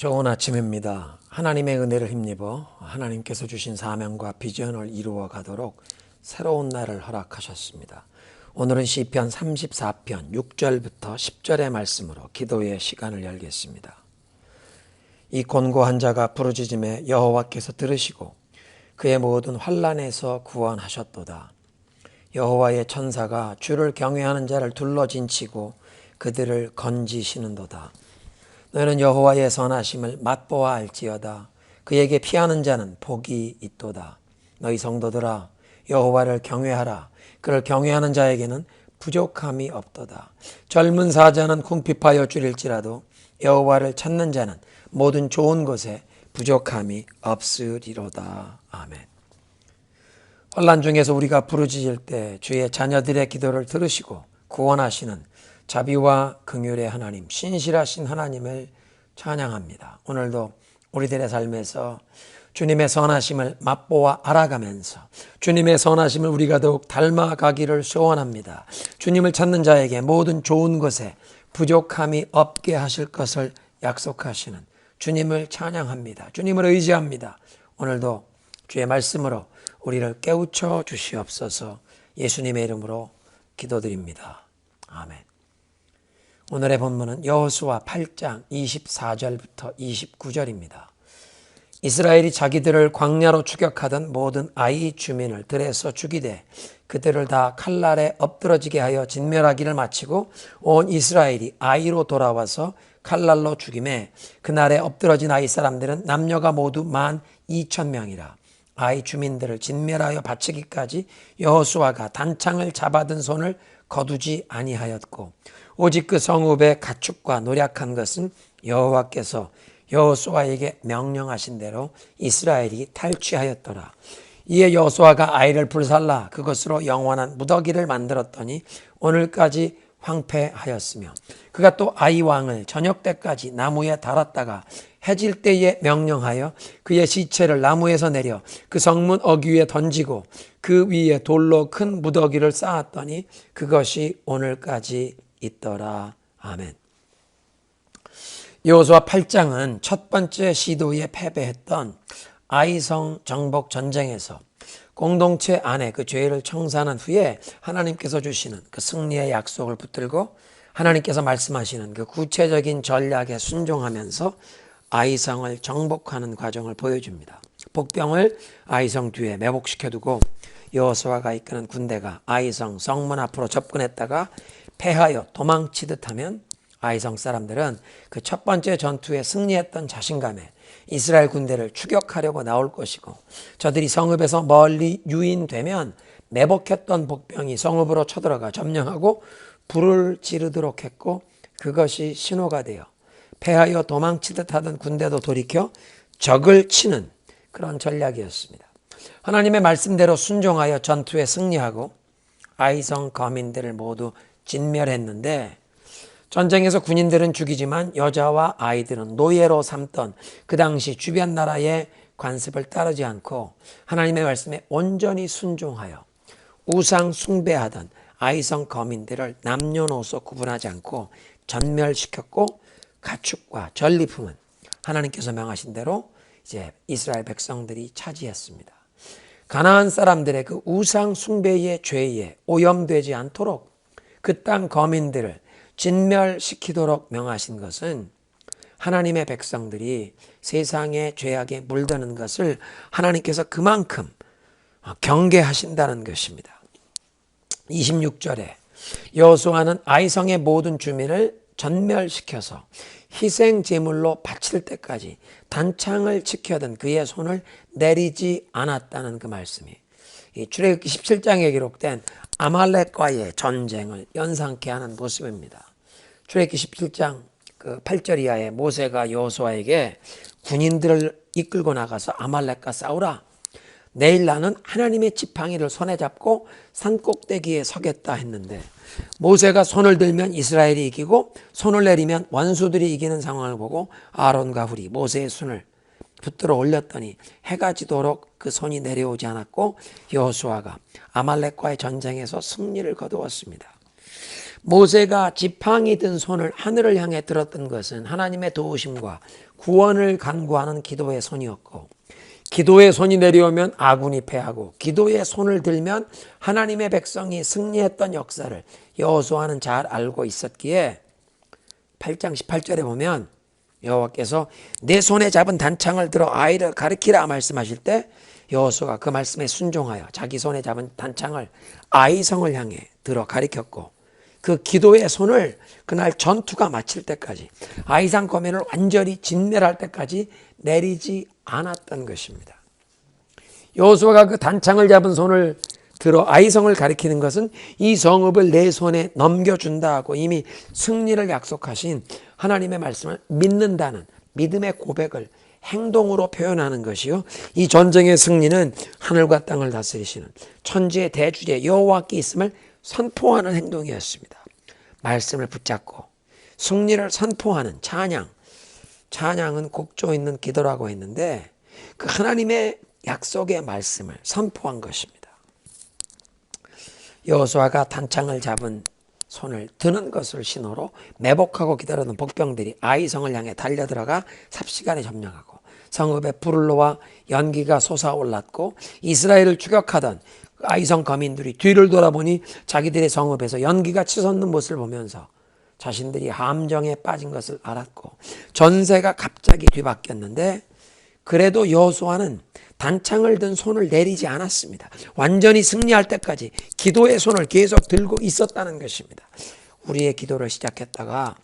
좋은 아침입니다. 하나님의 은혜를 힘입어 하나님께서 주신 사명과 비전을 이루어 가도록 새로운 날을 허락하셨습니다. 오늘은 시편 34편 6절부터 10절의 말씀으로 기도의 시간을 열겠습니다. 이 곤고한 자가 부르짖음에 여호와께서 들으시고 그의 모든 환난에서 구원하셨도다. 여호와의 천사가 주를 경외하는 자를 둘러진치고 그들을 건지시는도다. 너는 여호와의 선하심을 맛보아 알지어다. 그에게 피하는 자는 복이 있도다. 너희 성도들아 여호와를 경외하라. 그를 경외하는 자에게는 부족함이 없도다. 젊은 사자는 궁핍하여 줄일지라도 여호와를 찾는 자는 모든 좋은 것에 부족함이 없으리로다. 아멘. 환난 중에서 우리가 부르짖을 때 주의 자녀들의 기도를 들으시고 구원하시는 자비와 긍휼의 하나님, 신실하신 하나님을 찬양합니다. 오늘도 우리들의 삶에서 주님의 선하심을 맛보아 알아가면서 주님의 선하심을 우리가 더욱 닮아가기를 소원합니다. 주님을 찾는 자에게 모든 좋은 것에 부족함이 없게 하실 것을 약속하시는 주님을 찬양합니다. 주님을 의지합니다. 오늘도 주의 말씀으로 우리를 깨우쳐 주시옵소서. 예수님의 이름으로 기도드립니다. 아멘. 오늘의 본문은 여호수아 8장 24절부터 29절입니다. 이스라엘이 자기들을 광야로 추격하던 모든 아이 주민을 들에서 죽이되 그들을 다 칼날에 엎드러지게 하여 진멸하기를 마치고 온 이스라엘이 아이로 돌아와서 칼날로 죽임에 그날에 엎드러진 아이 사람들은 남녀가 모두 12,000명이라. 아이 주민들을 진멸하여 바치기까지 여호수아가 단창을 잡아든 손을 거두지 아니하였고 오직 그 성읍의 가축과 노략한 것은 여호와께서 여호수아에게 명령하신 대로 이스라엘이 탈취하였더라. 이에 여호수아가 아이를 불살라 그것으로 영원한 무더기를 만들었더니 오늘까지 황폐하였으며 그가 또 아이 왕을 저녁 때까지 나무에 달았다가 해질 때에 명령하여 그의 시체를 나무에서 내려 그 성문 어귀에 던지고 그 위에 돌로 큰 무더기를 쌓았더니 그것이 오늘까지 있더라. 아멘. 여호수아 8장은 첫 번째 시도에 패배했던 아이성 정복 전쟁에서 공동체 안에 그 죄를 청산한 후에 하나님께서 주시는 그 승리의 약속을 붙들고 하나님께서 말씀하시는 그 구체적인 전략에 순종하면서 아이성을 정복하는 과정을 보여줍니다. 복병을 아이성 뒤에 매복시켜두고 여호수아가 이끄는 군대가 아이성 성문 앞으로 접근했다가 패하여 도망치듯 하면 아이성 사람들은 그 첫 번째 전투에 승리했던 자신감에 이스라엘 군대를 추격하려고 나올 것이고 저들이 성읍에서 멀리 유인되면 매복했던 복병이 성읍으로 쳐들어가 점령하고 불을 지르도록 했고 그것이 신호가 되어 패하여 도망치듯 하던 군대도 돌이켜 적을 치는 그런 전략이었습니다. 하나님의 말씀대로 순종하여 전투에 승리하고 아이성 거민들을 모두 진멸했는데 전쟁에서 군인들은 죽이지만 여자와 아이들은 노예로 삼던 그 당시 주변 나라의 관습을 따르지 않고 하나님의 말씀에 온전히 순종하여 우상 숭배하던 아이성 거민들을 남녀노소 구분하지 않고 전멸시켰고 가축과 전리품은 하나님께서 명하신 대로 이제 이스라엘 백성들이 차지했습니다. 가나안 사람들의 그 우상 숭배의 죄에 오염되지 않도록 그 땅 거민들을 진멸시키도록 명하신 것은 하나님의 백성들이 세상의 죄악에 물드는 것을 하나님께서 그만큼 경계하신다는 것입니다. 26절에 여호수아는 아이성의 모든 주민을 전멸시켜서 희생 제물로 바칠 때까지 단창을 지켜던 그의 손을 내리지 않았다는 그 말씀이 이 출애굽기 17장에 기록된 아말렉과의 전쟁을 연상케 하는 모습입니다. 출애굽기 17장 그 8절 이하에 모세가 여호수아에게 군인들을 이끌고 나가서 아말렉과 싸우라. 내일 나는 하나님의 지팡이를 손에 잡고 산 꼭대기에 서겠다 했는데 모세가 손을 들면 이스라엘이 이기고 손을 내리면 원수들이 이기는 상황을 보고 아론과 훌이 모세의 손을 붙들어 올렸더니 해가 지도록 그 손이 내려오지 않았고 여호수아가 아말렉과의 전쟁에서 승리를 거두었습니다. 모세가 지팡이 든 손을 하늘을 향해 들었던 것은 하나님의 도우심과 구원을 간구하는 기도의 손이었고, 기도의 손이 내려오면 아군이 패하고 기도의 손을 들면 하나님의 백성이 승리했던 역사를 여호수아는 잘 알고 있었기에 8장 18절에 보면 여호와께서 내 손에 잡은 단창을 들어 아이를 가리키라 말씀하실 때 여호수아가 그 말씀에 순종하여 자기 손에 잡은 단창을 아이성을 향해 들어 가리켰고, 그 기도의 손을 그날 전투가 마칠 때까지, 아이상 거민을 완전히 진멸할 때까지 내리지 않았던 것입니다. 여호수아가 그 단창을 잡은 손을 들어 아이성을 가리키는 것은 이 성읍을 내 손에 넘겨준다 하고 이미 승리를 약속하신 하나님의 말씀을 믿는다는 믿음의 고백을 행동으로 표현하는 것이요, 이 전쟁의 승리는 하늘과 땅을 다스리시는 천지의 대주제 여호와께 있음을 선포하는 행동이었습니다. 말씀을 붙잡고 승리를 선포하는 찬양은 곡조 있는 기도라고 했는데 그 하나님의 약속의 말씀을 선포한 것입니다. 여호수아가 단창을 잡은 손을 드는 것을 신호로 매복하고 기다리는 복병들이 아이성을 향해 달려들어가 삽시간에 점령하고 성읍에 불을 놓아 연기가 솟아올랐고, 이스라엘을 추격하던 아이성 거민들이 뒤를 돌아보니 자기들의 성읍에서 연기가 치솟는 모습을 보면서 자신들이 함정에 빠진 것을 알았고 전세가 갑자기 뒤바뀌었는데, 그래도 여호수아는 단창을 든 손을 내리지 않았습니다. 완전히 승리할 때까지 기도의 손을 계속 들고 있었다는 것입니다. 우리의 기도를 시작했다가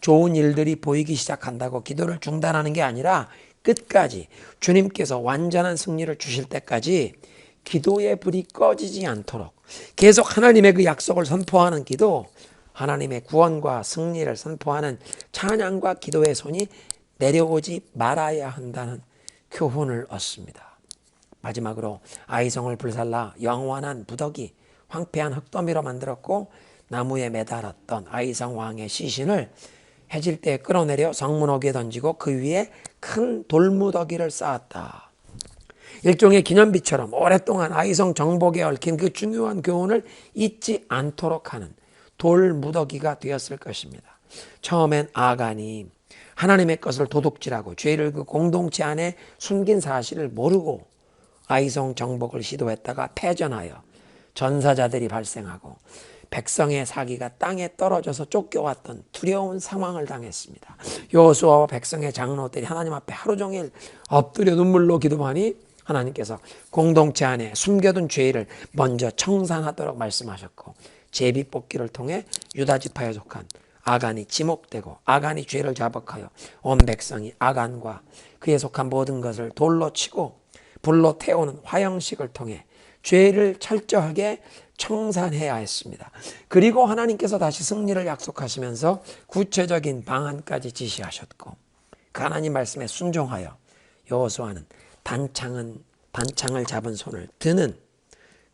좋은 일들이 보이기 시작한다고 기도를 중단하는 게 아니라 끝까지 주님께서 완전한 승리를 주실 때까지 기도의 불이 꺼지지 않도록 계속 하나님의 그 약속을 선포하는 기도, 하나님의 구원과 승리를 선포하는 찬양과 기도의 손이 내려오지 말아야 한다는 교훈을 얻습니다. 마지막으로 아이성을 불살라 영원한 부덕이 황폐한 흙더미로 만들었고, 나무에 매달았던 아이성 왕의 시신을 해질 때 끌어내려 성문호기에 던지고 그 위에 큰 돌무더기를 쌓았다. 일종의 기념비처럼 오랫동안 아이성 정복에 얽힌 그 중요한 교훈을 잊지 않도록 하는 돌무더기가 되었을 것입니다. 처음엔 아간이 하나님의 것을 도둑질하고 죄를 그 공동체 안에 숨긴 사실을 모르고 아이성 정복을 시도했다가 패전하여 전사자들이 발생하고 백성의 사기가 땅에 떨어져서 쫓겨왔던 두려운 상황을 당했습니다. 여호수아와 백성의 장로들이 하나님 앞에 하루 종일 엎드려 눈물로 기도하니 하나님께서 공동체 안에 숨겨둔 죄를 먼저 청산하도록 말씀하셨고, 제비뽑기를 통해 유다 지파에 속한 아간이 지목되고 아간이 죄를 자복하여 온 백성이 아간과 그에 속한 모든 것을 돌로 치고 불로 태우는 화형식을 통해 죄를 철저하게 청산해야 했습니다. 그리고 하나님께서 다시 승리를 약속하시면서 구체적인 방안까지 지시하셨고, 그 하나님 말씀에 순종하여 여호수아는 단창을 잡은 손을 드는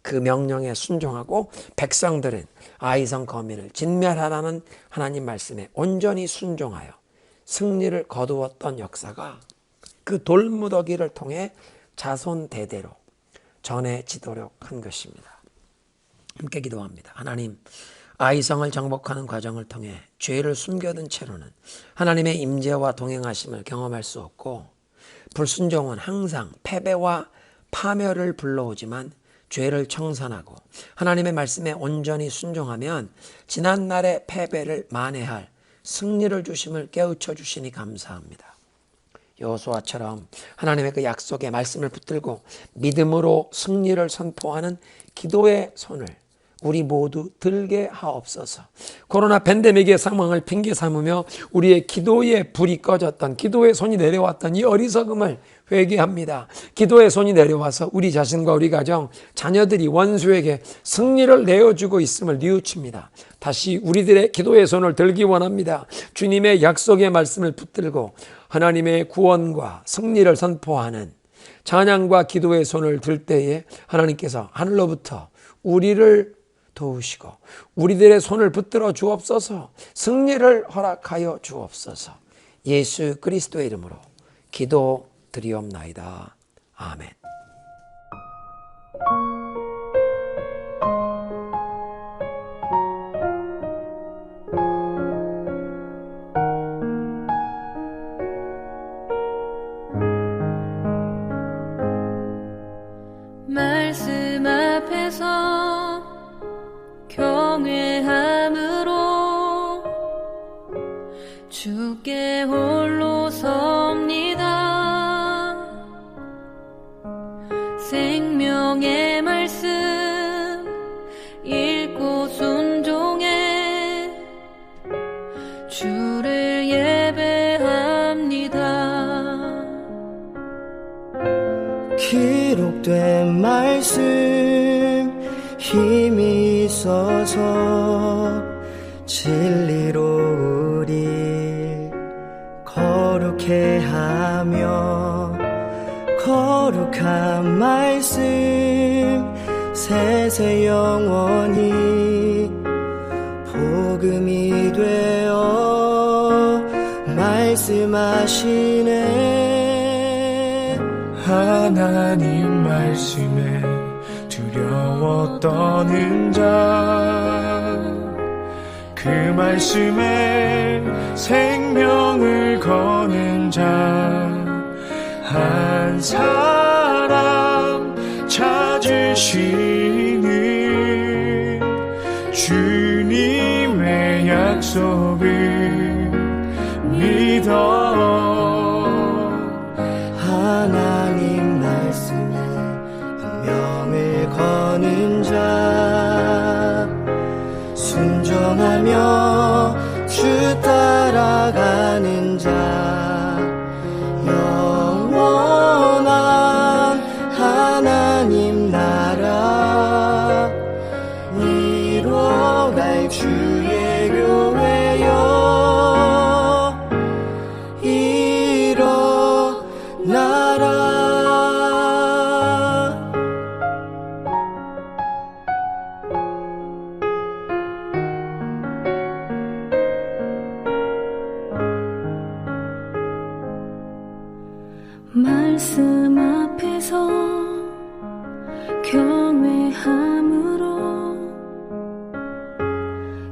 그 명령에 순종하고 백성들은 아이성 거민을 진멸하라는 하나님 말씀에 온전히 순종하여 승리를 거두었던 역사가 그 돌무더기를 통해 자손 대대로 전해지도록 한 것입니다. 함께 기도합니다. 하나님, 아이성을 정복하는 과정을 통해 죄를 숨겨둔 채로는 하나님의 임재와 동행하심을 경험할 수 없고, 불순종은 항상 패배와 파멸을 불러오지만 죄를 청산하고 하나님의 말씀에 온전히 순종하면 지난날의 패배를 만회할 승리를 주심을 깨우쳐 주시니 감사합니다. 여호수아처럼 하나님의 그 약속의 말씀을 붙들고 믿음으로 승리를 선포하는 기도의 손을 우리 모두 들게 하옵소서. 코로나 팬데믹의 상황을 핑계 삼으며 우리의 기도의 불이 꺼졌던, 기도의 손이 내려왔던 이 어리석음을 회개합니다. 기도의 손이 내려와서 우리 자신과 우리 가정, 자녀들이 원수에게 승리를 내어주고 있음을 뉘우칩니다. 다시 우리들의 기도의 손을 들기 원합니다. 주님의 약속의 말씀을 붙들고 하나님의 구원과 승리를 선포하는 찬양과 기도의 손을 들 때에 하나님께서 하늘로부터 우리를 도우시고 우리들의 손을 붙들어 주옵소서. 승리를 허락하여 주옵소서. 예수 그리스도의 이름으로 기도드리옵나이다. 아멘. 기록된 말씀 힘이 있어서 진리로 우리 거룩해 하며 거룩한 말씀 세세 영원히 복음이 되어 말씀하시네. 하나님 말씀에 두려워 떠는 자, 그 말씀에 생명을 거는 자 한 사람 찾으시는 주님의 약속을 믿어. 하나님 말씀에 운명을 거는 자, 순종하며 주 따라가는 자, 영원한 하나님 나라 이뤄갈 주의 교회여 일어나라. 말씀 앞에서 경외함으로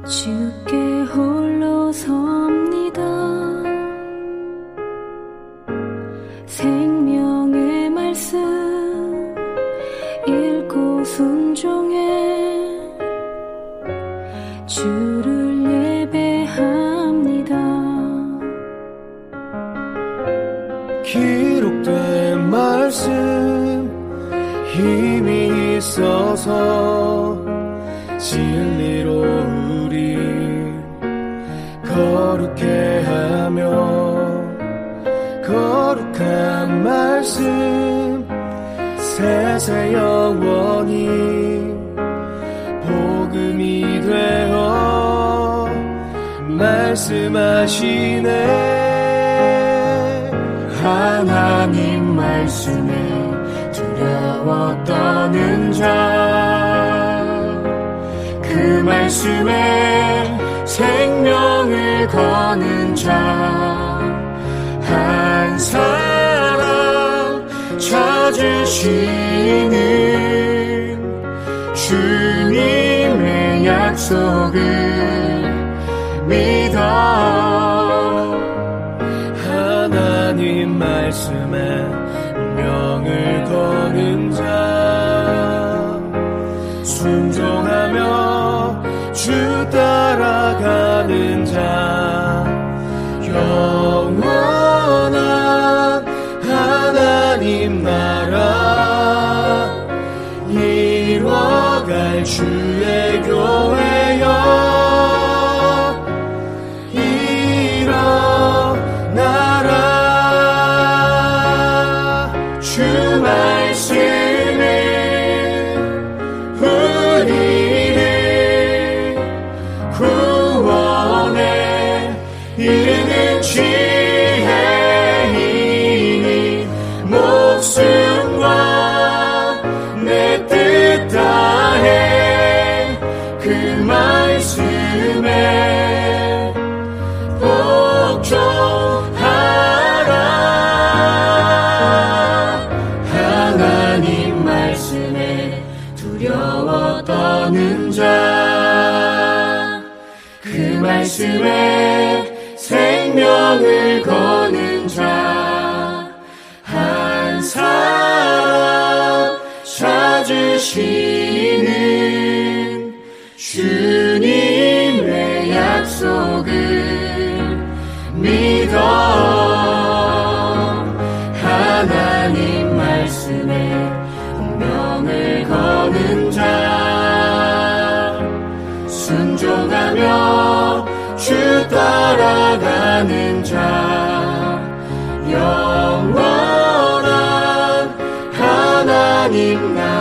주께 홀로 섭니다. 생명의 말씀 읽고 순종해 주를 예배합니다. 기록된 말씀 힘이 있어서 진리로 우리 거룩해 하며 거룩한 말씀 세세 영원히 복음이 되어 말씀하시네. 하나님 말씀에 두려워 떠는 자, 그 말씀에 생명을 거는 자 한 사람 찾으시는 주님의 약속을 믿어. 하나님 말씀에 명을 거는 자, 순종하며 주 따라가는 자, 영원한 하나님 나라 이뤄갈 주의 교회여 이르는 지혜이니 목숨과 내 뜻 다해 그 말씀에 복종하라. 하나님 말씀에 두려워 떠는 자, 그 말씀에 생명을 거는 자 한 사람 찾으시는 주님의 약속을 믿어. 하나님 말씀에 운명을 거는 자, 순종하며 주 따라가는 자, 영원한 하나님 나라